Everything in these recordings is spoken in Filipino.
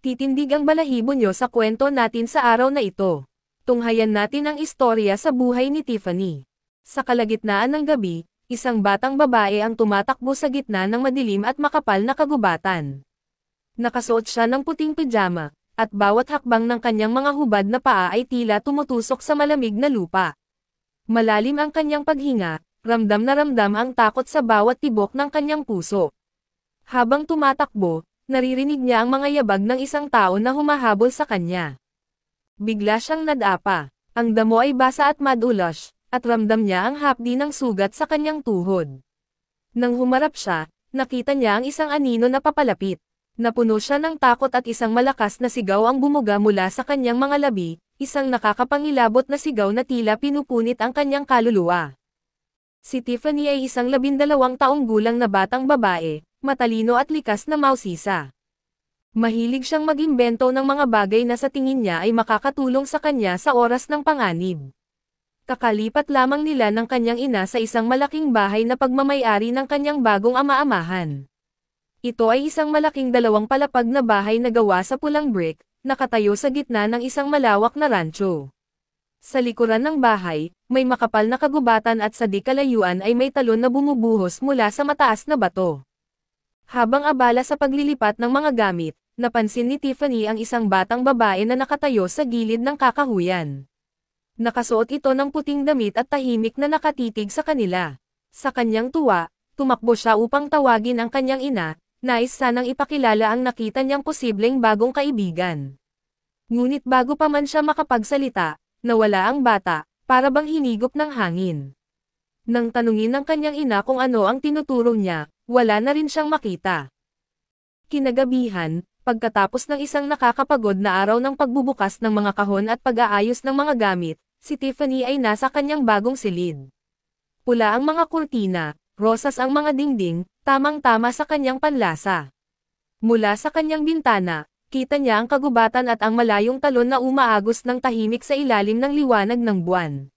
Titindig ang balahibo nyo sa kwento natin sa araw na ito. Tunghayan natin ang istorya sa buhay ni Tiffany. Sa kalagitnaan ng gabi, isang batang babae ang tumatakbo sa gitna ng madilim at makapal na kagubatan. Nakasuot siya ng puting pijama, at bawat hakbang ng kanyang mga hubad na paa ay tila tumutusok sa malamig na lupa. Malalim ang kanyang paghinga, ramdam na ramdam ang takot sa bawat tibok ng kanyang puso. Habang tumatakbo, naririnig niya ang mga yabag ng isang tao na humahabol sa kanya. Bigla siyang nadapa. Ang damo ay basa at madulas, at ramdam niya ang hapdi ng sugat sa kanyang tuhod. Nang humarap siya, nakita niya ang isang anino na papalapit. Napuno siya ng takot at isang malakas na sigaw ang bumuga mula sa kanyang mga labi, isang nakakapangilabot na sigaw na tila pinupunit ang kanyang kaluluwa. Si Tiffany ay isang 12 taong gulang na batang babae, matalino at likas na mausisa. Mahilig siyang mag-imbento ng mga bagay na sa tingin niya ay makakatulong sa kanya sa oras ng panganib. Kakalipat lamang nila ng kanyang ina sa isang malaking bahay na pagmamay-ari ng kanyang bagong ama-amahan. Ito ay isang malaking 2 palapag na bahay na gawa sa pulang brick, nakatayo sa gitna ng isang malawak na rancho. Sa likuran ng bahay, may makapal na kagubatan at sa di kalayuan ay may talon na bumubuhos mula sa mataas na bato. Habang abala sa paglilipat ng mga gamit, napansin ni Tiffany ang isang batang babae na nakatayo sa gilid ng kakahuyan. Nakasuot ito ng puting damit at tahimik na nakatitig sa kanila. Sa kanyang tuwa, tumakbo siya upang tawagin ang kanyang ina, nais sanang ipakilala ang nakita niyang posibleng bagong kaibigan. Ngunit bago pa man siya makapagsalita, nawala ang bata, para bang hinigop ng hangin. Nang tanungin ng kanyang ina kung ano ang tinuturo niya, wala na rin siyang makita. Kinagabihan, pagkatapos ng isang nakakapagod na araw ng pagbubukas ng mga kahon at pag-aayos ng mga gamit, si Tiffany ay nasa kanyang bagong silid. Pula ang mga kurtina, rosas ang mga dingding, tamang-tama sa kanyang panlasa. Mula sa kanyang bintana, kita niya ang kagubatan at ang malayong talon na umaagos ng tahimik sa ilalim ng liwanag ng buwan.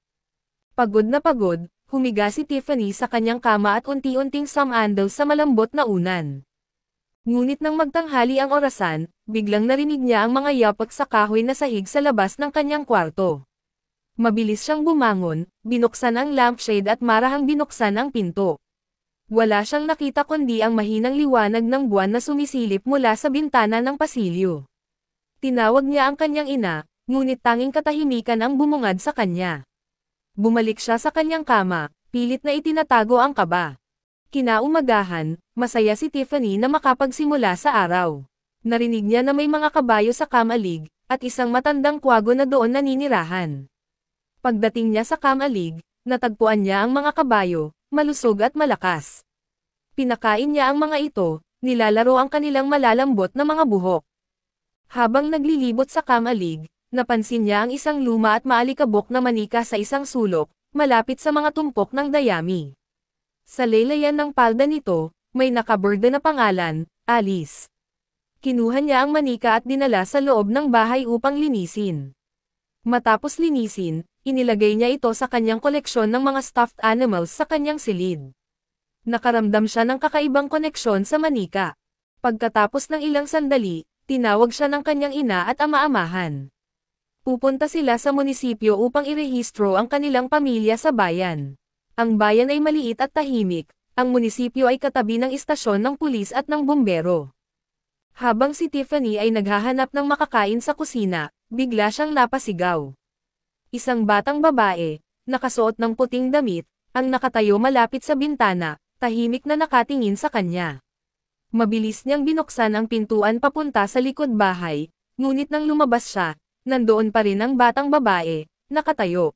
Pagod na pagod, humiga si Tiffany sa kanyang kama at unti-unting sumandal sa malambot na unan. Ngunit nang magtanghali ang orasan, biglang narinig niya ang mga yapak sa kahoy na sahig sa labas ng kanyang kwarto. Mabilis siyang bumangon, binuksan ang lampshade at marahang binuksan ang pinto. Wala siyang nakita kundi ang mahinang liwanag ng buwan na sumisilip mula sa bintana ng pasilyo. Tinawag niya ang kanyang ina, ngunit tanging katahimikan ang bumungad sa kanya. Bumalik siya sa kanyang kama, pilit na itinatago ang kaba. Kinaumagahan, masaya si Tiffany na makapagsimula sa araw. Narinig niya na may mga kabayo sa kamalig, at isang matandang kwago na doon naninirahan. Pagdating niya sa kamalig, natagpuan niya ang mga kabayo, malusog at malakas. Pinakain niya ang mga ito, nilalaro ang kanilang malalambot na mga buhok. Habang naglilibot sa kamalig, napansin niya ang isang luma at maalikabok na manika sa isang sulok, malapit sa mga tumpok ng dayami. Sa laylayan ng palda nito, may nakaborda na pangalan, Alice. Kinuha niya ang manika at dinala sa loob ng bahay upang linisin. Matapos linisin, inilagay niya ito sa kanyang koleksyon ng mga stuffed animals sa kanyang silid. Nakaramdam siya ng kakaibang koneksyon sa manika. Pagkatapos ng ilang sandali, tinawag siya ng kanyang ina at ama-amahan. Pupunta sila sa munisipyo upang irehistro ang kanilang pamilya sa bayan. Ang bayan ay maliit at tahimik, ang munisipyo ay katabi ng istasyon ng pulis at ng bumbero. Habang si Tiffany ay naghahanap ng makakain sa kusina, bigla siyang napasigaw. Isang batang babae, nakasuot ng puting damit, ang nakatayo malapit sa bintana, tahimik na nakatingin sa kanya. Mabilis niyang binuksan ang pintuan papunta sa likod bahay, ngunit nang lumabas siya, nandoon pa rin ang batang babae, nakatayo.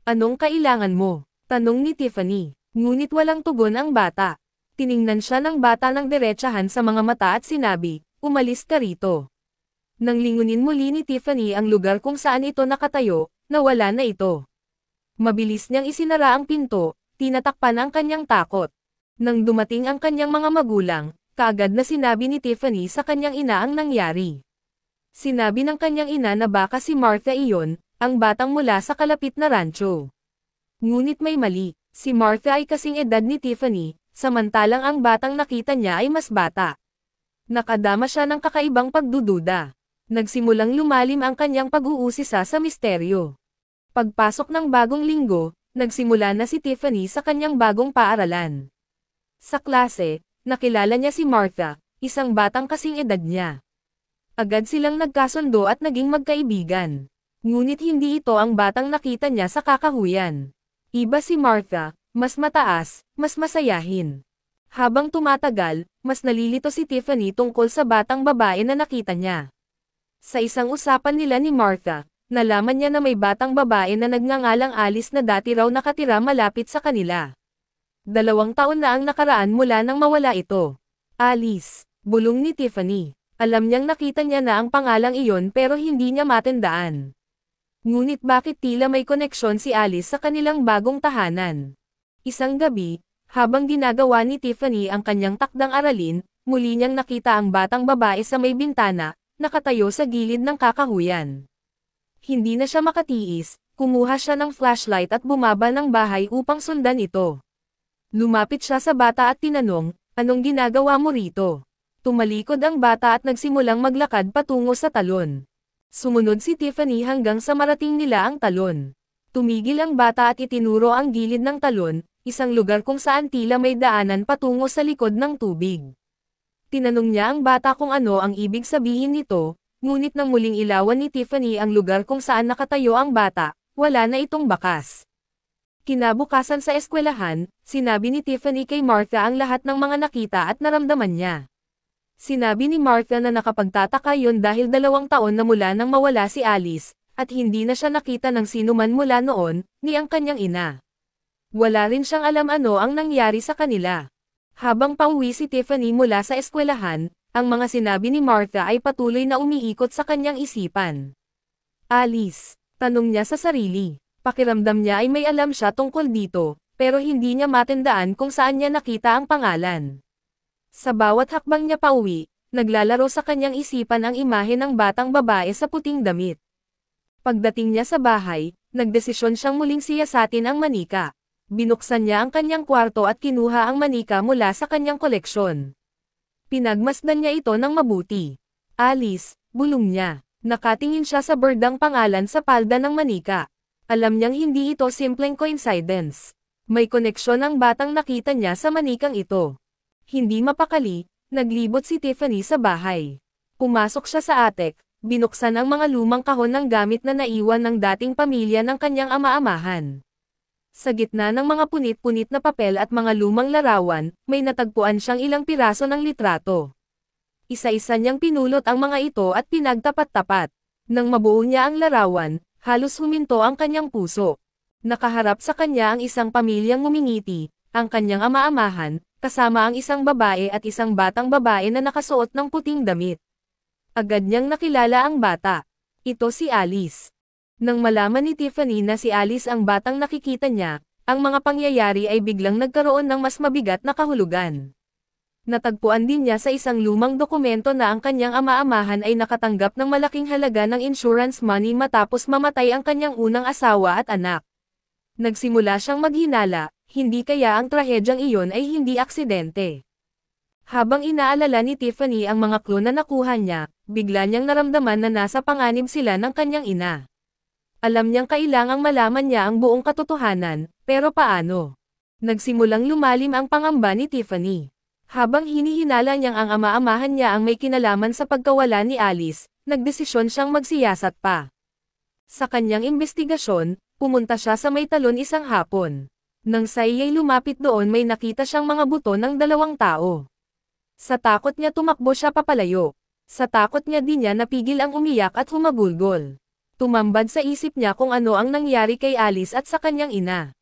Anong kailangan mo? Tanong ni Tiffany, ngunit walang tugon ang bata. Tiningnan siya ng bata ng diretsahan sa mga mata at sinabi, umalis ka rito. Nang lingunin muli ni Tiffany ang lugar kung saan ito nakatayo, nawala na ito. Mabilis niyang isinara ang pinto, tinatakpan ang kanyang takot. Nang dumating ang kanyang mga magulang, kaagad na sinabi ni Tiffany sa kanyang ina ang nangyari. Sinabi ng kanyang ina na baka si Martha iyon, ang batang mula sa kalapit na rancho. Ngunit may mali, si Martha ay kasing edad ni Tiffany, samantalang ang batang nakita niya ay mas bata. Nakadama siya ng kakaibang pagdududa. Nagsimulang lumalim ang kanyang pag-uusisa sa misteryo. Pagpasok ng bagong linggo, nagsimula na si Tiffany sa kanyang bagong paaralan. Sa klase, nakilala niya si Martha, isang batang kasing edad niya. Agad silang nagkasundo at naging magkaibigan. Ngunit hindi ito ang batang nakita niya sa kakahuyan. Iba si Martha, mas mataas, mas masayahin. Habang tumatagal, mas nalilito si Tiffany tungkol sa batang babae na nakita niya. Sa isang usapan nila ni Martha, nalaman niya na may batang babae na nagngangalang Alice na dati raw nakatira malapit sa kanila. 2 taon na ang nakaraan mula nang mawala ito. Alice, bulong ni Tiffany. Alam niyang nakita niya na ang pangalang iyon pero hindi niya matandaan. Ngunit bakit tila may koneksyon si Alice sa kanilang bagong tahanan? Isang gabi, habang ginagawa ni Tiffany ang kanyang takdang aralin, muli niyang nakita ang batang babae sa may bintana, nakatayo sa gilid ng kakahuyan. Hindi na siya makatiis, kumuha siya ng flashlight at bumaba ng bahay upang sundan ito. Lumapit siya sa bata at tinanong, "Anong ginagawa mo rito?" Tumalikod ang bata at nagsimulang maglakad patungo sa talon. Sumunod si Tiffany hanggang sa marating nila ang talon. Tumigil ang bata at itinuro ang gilid ng talon, isang lugar kung saan tila may daanan patungo sa likod ng tubig. Tinanong niya ang bata kung ano ang ibig sabihin nito, ngunit nang muling ilawan ni Tiffany ang lugar kung saan nakatayo ang bata, wala na itong bakas. Kinabukasan sa eskwelahan, sinabi ni Tiffany kay Martha ang lahat ng mga nakita at naramdaman niya. Sinabi ni Martha na nakapagtataka yon dahil 2 taon na mula nang mawala si Alice, at hindi na siya nakita ng sinuman mula noon, ni ang kanyang ina. Wala rin siyang alam ano ang nangyari sa kanila. Habang pauwi si Tiffany mula sa eskwelahan, ang mga sinabi ni Martha ay patuloy na umiikot sa kanyang isipan. Alice, tanong niya sa sarili. Pakiramdam niya ay may alam siya tungkol dito, pero hindi niya matandaan kung saan niya nakita ang pangalan. Sa bawat hakbang niya pauwi, naglalaro sa kanyang isipan ang imahe ng batang babae sa puting damit. Pagdating niya sa bahay, nagdesisyon siyang muling siyasatin ang manika. Binuksan niya ang kanyang kwarto at kinuha ang manika mula sa kanyang koleksyon. Pinagmasdan niya ito ng mabuti. Alice, bulong niya. Nakatingin siya sa berdang pangalan sa palda ng manika. Alam niyang hindi ito simpleng coincidence. May koneksyon ang batang nakita niya sa manikang ito. Hindi mapakali, naglibot si Tiffany sa bahay. Pumasok siya sa attic, binuksan ang mga lumang kahon ng gamit na naiwan ng dating pamilya ng kanyang ama-amahan. Sa gitna ng mga punit-punit na papel at mga lumang larawan, may natagpuan siyang ilang piraso ng litrato. Isa-isa niyang pinulot ang mga ito at pinagtapat-tapat. Nang mabuo niya ang larawan, halos huminto ang kanyang puso. Nakaharap sa kanya ang isang pamilyang ngumingiti, ang kanyang ama-amahan, kasama ang isang babae at isang batang babae na nakasuot ng puting damit. Agad niyang nakilala ang bata. Ito si Alice. Nang malaman ni Tiffany na si Alice ang batang nakikita niya, ang mga pangyayari ay biglang nagkaroon ng mas mabigat na kahulugan. Natagpuan din niya sa isang lumang dokumento na ang kanyang ama-amahan ay nakatanggap ng malaking halaga ng insurance money matapos mamatay ang kanyang unang asawa at anak. Nagsimula siyang maghinala, hindi kaya ang trahedyang iyon ay hindi aksidente. Habang inaalala ni Tiffany ang mga clue na nakuha niya, bigla niyang naramdaman na nasa panganib sila ng kanyang ina. Alam niyang kailangang malaman niya ang buong katotohanan, pero paano? Nagsimulang lumalim ang pangamba ni Tiffany. Habang hinihinala niyang ang ama-amahan niya ang may kinalaman sa pagkawala ni Alice, nagdesisyon siyang magsiyasat pa. Sa kanyang investigasyon, pumunta siya sa may talon isang hapon. Nang sa iya'y lumapit doon may nakita siyang mga buto ng 2 tao. Sa takot niya tumakbo siya papalayo. Sa takot niya din niya napigil ang umiyak at humagulgol. Tumambad sa isip niya kung ano ang nangyari kay Alice at sa kanyang ina.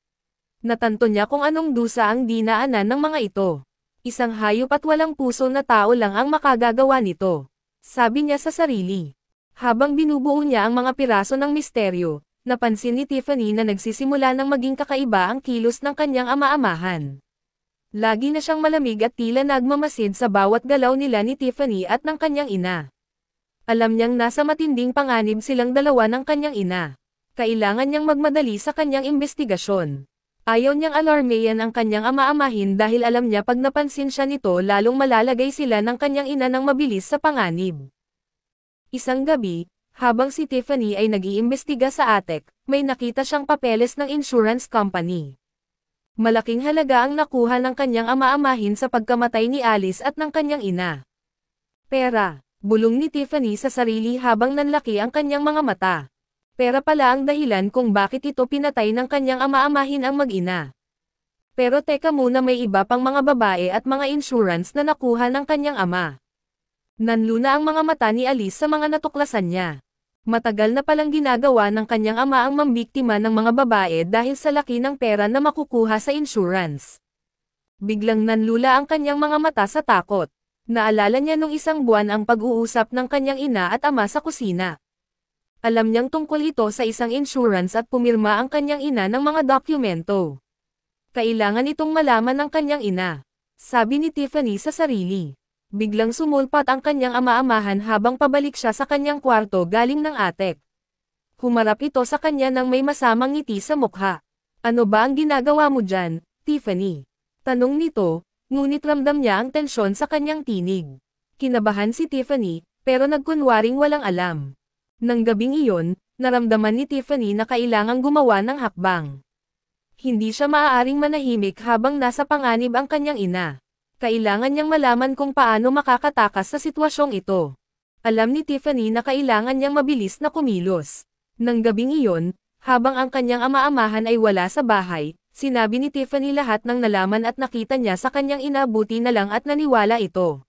Natanto niya kung anong dusa ang dinaanan ng mga ito. Isang hayop at walang puso na tao lang ang makagagawa nito. Sabi niya sa sarili. Habang binubuo niya ang mga piraso ng misteryo, napansin ni Tiffany na nagsisimula ng maging kakaiba ang kilos ng kanyang ama-amahan. Lagi na siyang malamig at tila nagmamasid sa bawat galaw nila ni Tiffany at ng kanyang ina. Alam niyang nasa matinding panganib silang dalawa ng kanyang ina. Kailangan niyang magmadali sa kanyang investigasyon. Ayaw niyang alarmeyan ang kanyang ama-amahin dahil alam niya pag napansin siya nito lalong malalagay sila ng kanyang ina ng mabilis sa panganib. Isang gabi, habang si Tiffany ay nag-iimbestiga sa attic, may nakita siyang papeles ng insurance company. Malaking halaga ang nakuha ng kanyang ama-amahin sa pagkamatay ni Alice at ng kanyang ina. Pera, bulong ni Tiffany sa sarili habang nanlaki ang kanyang mga mata. Pera pala ang dahilan kung bakit ito pinatay ng kanyang ama-amahin ang mag-ina. Pero teka muna, may iba pang mga babae at mga insurance na nakuha ng kanyang ama. Nanluna ang mga mata ni Alice sa mga natuklasan niya. Matagal na palang ginagawa ng kanyang ama ang mambiktima ng mga babae dahil sa laki ng pera na makukuha sa insurance. Biglang nanlula ang kanyang mga mata sa takot. Naalala niya nung isang buwan ang pag-uusap ng kanyang ina at ama sa kusina. Alam niyang tungkol ito sa isang insurance at pumirma ang kanyang ina ng mga dokumento. Kailangan itong malaman ng kanyang ina, sabi ni Tiffany sa sarili. Biglang sumulpat ang kanyang ama-amahan habang pabalik siya sa kanyang kwarto galing ng attic. Humarap ito sa kanya nang may masamang ngiti sa mukha. Ano ba ang ginagawa mo dyan, Tiffany? Tanong nito, ngunit ramdam niya ang tensyon sa kanyang tinig. Kinabahan si Tiffany, pero nagkunwaring walang alam. Nang gabing iyon, naramdaman ni Tiffany na kailangang gumawa ng hakbang. Hindi siya maaaring manahimik habang nasa panganib ang kanyang ina. Kailangan niyang malaman kung paano makakatakas sa sitwasyong ito. Alam ni Tiffany na kailangan niyang mabilis na kumilos. Nang gabing iyon, habang ang kanyang ama-amahan ay wala sa bahay, sinabi ni Tiffany lahat ng nalaman at nakita niya sa kanyang ina, buti na lang at naniwala ito.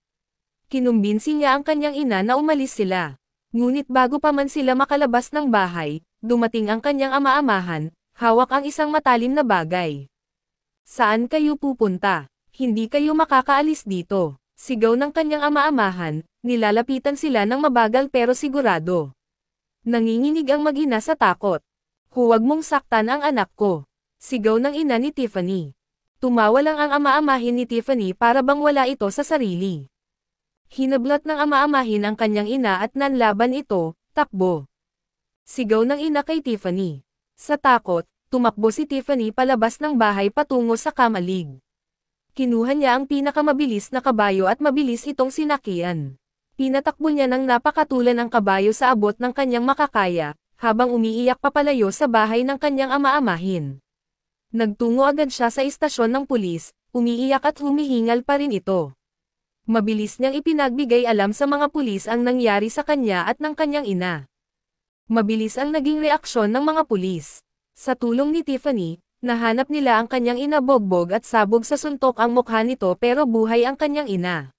Kinumbinsi niya ang kanyang ina na umalis sila. Ngunit bago pa man sila makalabas ng bahay, dumating ang kanyang ama-amahan, hawak ang isang matalim na bagay. Saan kayo pupunta? Hindi kayo makakaalis dito. Sigaw ng kanyang ama-amahan, nilalapitan sila ng mabagal pero sigurado. Nanginginig ang mag-ina sa takot. Huwag mong saktan ang anak ko. Sigaw ng ina ni Tiffany. Tumawa lang ang ama-amahin ni Tiffany para bang wala ito sa sarili. Hinablat ng ama-amahin ang kanyang ina at nanlaban ito, takbo. Sigaw ng ina kay Tiffany. Sa takot, tumakbo si Tiffany palabas ng bahay patungo sa kamalig. Kinuha niya ang pinakamabilis na kabayo at mabilis itong sinakyan. Pinatakbo niya ng napakatulan ang kabayo sa abot ng kanyang makakaya, habang umiiyak papalayo sa bahay ng kanyang ama-amahin. Nagtungo agad siya sa istasyon ng pulis, umiiyak at humihingal pa rin ito. Mabilis niyang ipinagbigay alam sa mga pulis ang nangyari sa kanya at ng kanyang ina. Mabilis ang naging reaksyon ng mga pulis. Sa tulong ni Tiffany, nahanap nila ang kanyang ina, bogbog at sabog sa suntok ang mukha nito pero buhay ang kanyang ina.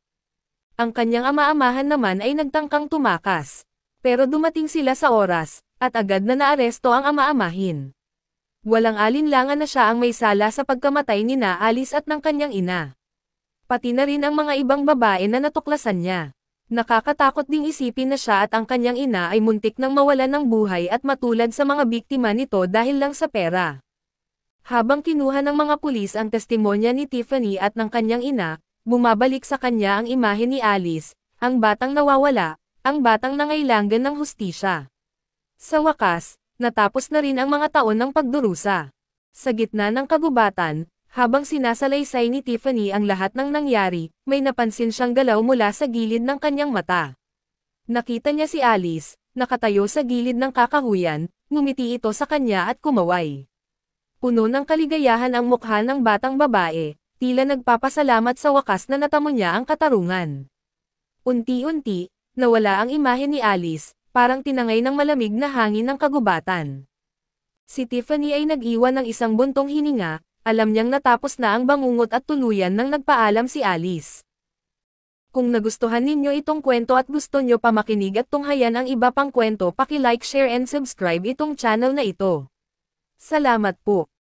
Ang kanyang ama-amahan naman ay nagtangkang tumakas. Pero dumating sila sa oras, at agad na naaresto ang ama-amahin. Walang alinlangan na siya ang may sala sa pagkamatay ni Alice at ng kanyang ina. Pati na rin ang mga ibang babae na natuklasan niya. Nakakatakot ding isipin na siya at ang kanyang ina ay muntik nang mawalan ng buhay at matulad sa mga biktima nito dahil lang sa pera. Habang kinuha ng mga pulis ang testimonya ni Tiffany at ng kanyang ina, bumabalik sa kanya ang imahe ni Alice, ang batang nawawala, ang batang nangailangan ng hustisya. Sa wakas, natapos na rin ang mga taon ng pagdurusa. Sa gitna ng kagubatan, habang sinasalaysay ni Tiffany ang lahat ng nangyari, may napansin siyang galaw mula sa gilid ng kanyang mata. Nakita niya si Alice, nakatayo sa gilid ng kakahuyan, ngumiti ito sa kanya at kumaway. Puno ng kaligayahan ang mukha ng batang babae, tila nagpapasalamat sa wakas na natamo niya ang katarungan. Unti-unti, nawala ang imahe ni Alice, parang tinangay ng malamig na hangin ng kagubatan. Si Tiffany ay nag-iwan ng isang buntong hininga. Alam niyang natapos na ang bangungot at tuluyan nang nagpaalam si Alice. Kung nagustuhan ninyo itong kwento at gusto nyo pa makinig at tunghayan ang iba pang kwento, paki-like, share and subscribe itong channel na ito. Salamat po.